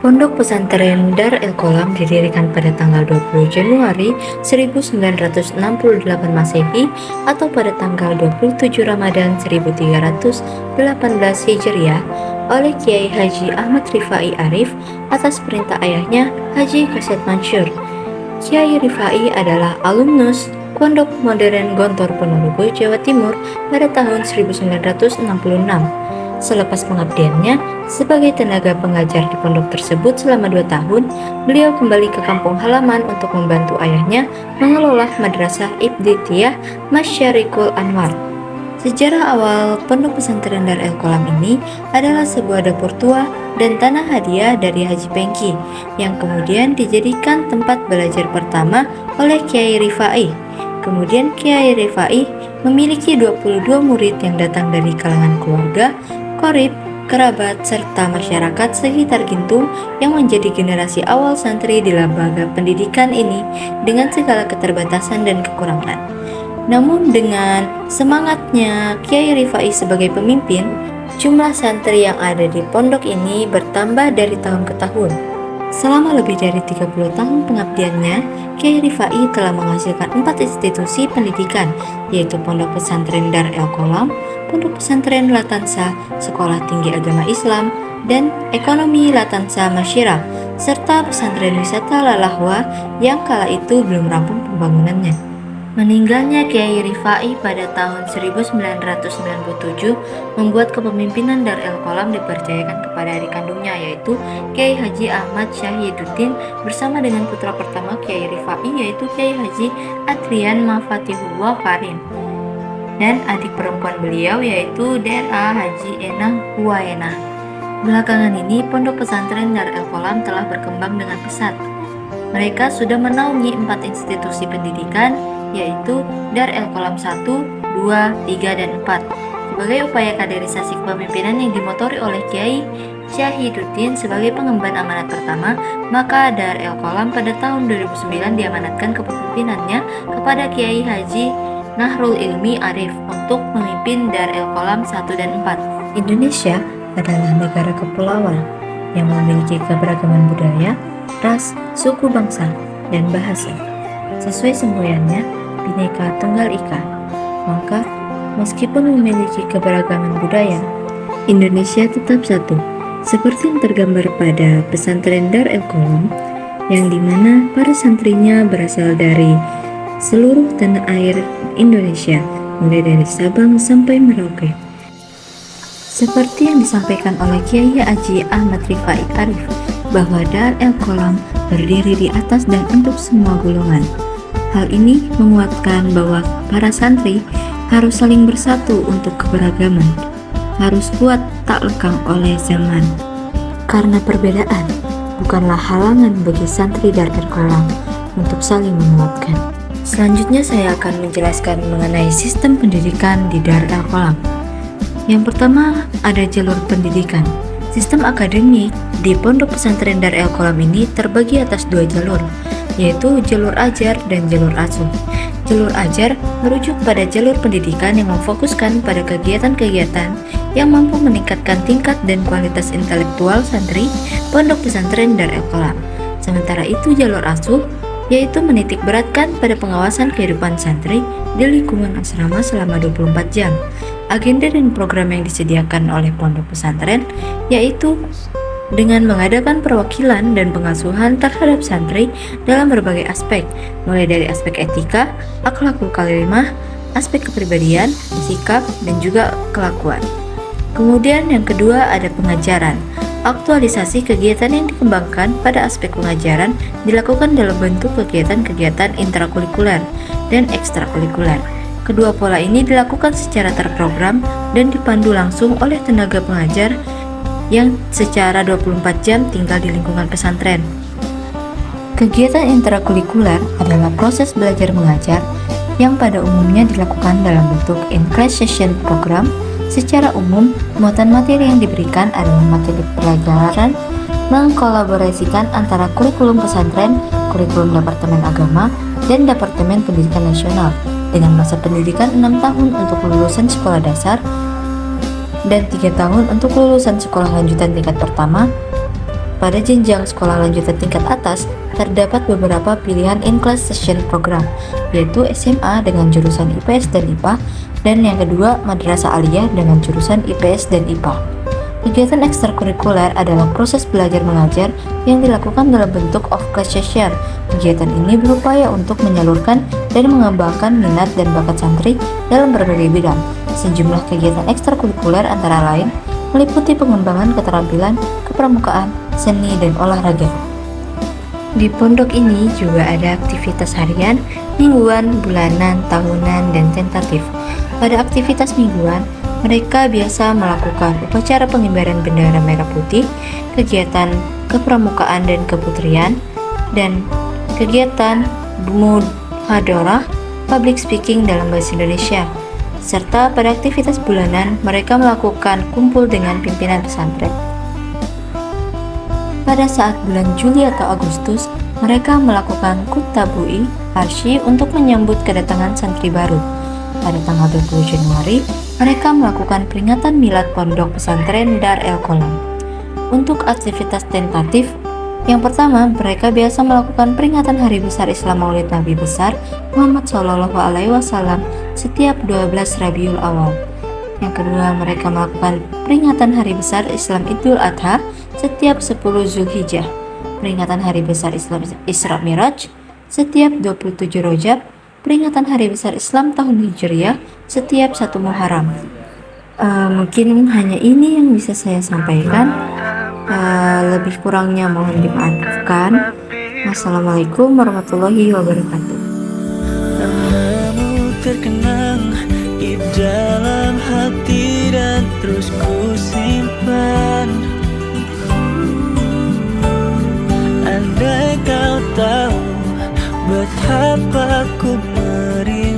Pondok Pesantren Dar El Qolam didirikan pada tanggal 20 Januari 1968 Masehi atau pada tanggal 27 Ramadan 1318 Hijriah oleh Kiai Haji Ahmad Rifai Arif atas perintah ayahnya Haji Kaset Mansur. Kiai Rifai adalah alumnus Pondok Modern Gontor Ponorogo, Jawa Timur pada tahun 1966. Selepas pengabdiannya sebagai tenaga pengajar di pondok tersebut selama 2 tahun, beliau kembali ke kampung halaman untuk membantu ayahnya mengelola Madrasah Ibtidaiyah Masyarikul Anwar. Sejarah awal Pondok Pesantren Dar El Qolam ini adalah sebuah dapur tua dan tanah hadiah dari Haji Pengki yang kemudian dijadikan tempat belajar pertama oleh Kiai Rifai. Kemudian Kiai Rifai memiliki 22 murid yang datang dari kalangan keluarga, qorib, kerabat, serta masyarakat sekitar Gintung yang menjadi generasi awal santri di lembaga pendidikan ini dengan segala keterbatasan dan kekurangan. Namun dengan semangatnya Kiai Rifai sebagai pemimpin, jumlah santri yang ada di pondok ini bertambah dari tahun ke tahun. Selama lebih dari 30 tahun pengabdiannya, Kiai Rifai telah menghasilkan 4 institusi pendidikan, yaitu Pondok Pesantren Dar El Qolam, Pondok Pesantren Latansa, Sekolah Tinggi Agama Islam, dan Ekonomi Latansa Masyirah, serta Pesantren Wisata Lalahwa yang kala itu belum rampung pembangunannya. Meninggalnya Kiai Rifai pada tahun 1997 membuat kepemimpinan Dar El Qolam dipercayakan kepada adik kandungnya, yaitu Kiai Haji Ahmad Syahiduddin bersama dengan putra pertama Kiai Rifai, yaitu Kiai Haji Atrian Mafatihullah Karim, dan adik perempuan beliau yaitu DRA Haji Enah Huwaenah. Belakangan ini Pondok Pesantren Dar El Qolam telah berkembang dengan pesat. Mereka sudah menaungi 4 institusi pendidikan, yaitu Dar El Qolam 1, 2, 3, dan 4. Sebagai upaya kaderisasi kepemimpinan yang dimotori oleh Kiai Syahiduddin sebagai pengemban amanat pertama, maka Dar El Qolam pada tahun 2009 diamanatkan kepemimpinannya kepada Kiai Haji Nahrul Ilmi Arif untuk memimpin Dar El Qolam 1 dan 4. Indonesia adalah negara kepulauan yang memiliki keberagaman budaya, ras, suku bangsa, dan bahasa. Sesuai semboyannya, Bhinneka Tunggal Ika. Maka, meskipun memiliki keberagaman budaya, Indonesia tetap satu, seperti yang tergambar pada pesantren Dar El Qolam, yang dimana para santrinya berasal dari seluruh tanah air Indonesia, mulai dari Sabang sampai Merauke. Seperti yang disampaikan oleh Kiai Haji Ahmad Rifai Arif, bahwa Dar El Qolam berdiri di atas dan untuk semua golongan. Hal ini menguatkan bahwa para santri harus saling bersatu untuk keberagaman, harus kuat tak lekang oleh zaman. Karena perbedaan bukanlah halangan bagi santri Dar El Qolam untuk saling menguatkan. Selanjutnya saya akan menjelaskan mengenai sistem pendidikan di Dar El Qolam. Yang pertama ada jalur pendidikan. Sistem akademik di Pondok Pesantren Dar El Qolam ini terbagi atas 2 jalur, yaitu jalur ajar dan jalur asuh. Jalur ajar merujuk pada jalur pendidikan yang memfokuskan pada kegiatan-kegiatan yang mampu meningkatkan tingkat dan kualitas intelektual santri Pondok Pesantren Dar El Qolam. Sementara itu jalur asuh yaitu menitik beratkan pada pengawasan kehidupan santri di lingkungan asrama selama 24 jam. Agenda dan program yang disediakan oleh pondok pesantren yaitu dengan mengadakan perwakilan dan pengasuhan terhadap santri dalam berbagai aspek, mulai dari aspek etika, akhlakul karimah, aspek kepribadian, sikap, dan juga kelakuan. Kemudian yang kedua ada pengajaran. Aktualisasi kegiatan yang dikembangkan pada aspek pengajaran dilakukan dalam bentuk kegiatan-kegiatan intrakurikuler dan ekstrakurikuler. Kedua pola ini dilakukan secara terprogram dan dipandu langsung oleh tenaga pengajar yang secara 24 jam tinggal di lingkungan pesantren. Kegiatan intrakurikuler adalah proses belajar mengajar yang pada umumnya dilakukan dalam bentuk in-class session program. Secara umum, muatan materi yang diberikan adalah materi pelajaran mengkolaborasikan antara kurikulum pesantren, kurikulum Departemen Agama, dan Departemen Pendidikan Nasional dengan masa pendidikan 6 tahun untuk lulusan sekolah dasar dan 3 tahun untuk lulusan sekolah lanjutan tingkat pertama Pada jenjang sekolah lanjutan tingkat atas, terdapat beberapa pilihan in-class session program, yaitu SMA dengan jurusan IPS dan IPA, dan yang kedua, Madrasah Aliyah dengan jurusan IPS dan IPA. Kegiatan ekstrakurikuler adalah proses belajar mengajar yang dilakukan dalam bentuk off-class session. Kegiatan ini berupaya untuk menyalurkan dan mengembangkan minat dan bakat santri dalam berbagai bidang. Sejumlah kegiatan ekstrakurikuler antara lain meliputi pengembangan keterampilan, kepramukaan, seni, dan olahraga. Di pondok ini juga ada aktivitas harian, mingguan, bulanan, tahunan, dan tentatif. Pada aktivitas mingguan, mereka biasa melakukan upacara pengibaran bendera merah putih, kegiatan kepramukaan dan keputrian, dan kegiatan muhadharah public speaking dalam bahasa Indonesia. Serta pada aktivitas bulanan, mereka melakukan kumpul dengan pimpinan pesantren. Pada saat bulan Juli atau Agustus, mereka melakukan kutabui arsy untuk menyambut kedatangan santri baru. Pada tanggal 20 Januari, mereka melakukan peringatan milad pondok pesantren Dar El Qolam. Untuk aktivitas tentatif, yang pertama, mereka biasa melakukan peringatan Hari Besar Islam Maulid Nabi Besar Muhammad SAW setiap 12 Rabiul Awal. Yang kedua, mereka melakukan peringatan Hari Besar Islam Idul Adha setiap 10 Zulhijjah, peringatan Hari Besar Islam Isra Miraj setiap 27 Rajab, peringatan Hari Besar Islam Tahun Hijriah setiap 1 Muharram. Mungkin hanya ini yang bisa saya sampaikan. Lebih kurangnya mohon dimaafkan. Wassalamualaikum warahmatullahi wabarakatuh. Namamu terkenang di dalam hati dan terus ku simpan. Andai kau tahu betapa ku merindu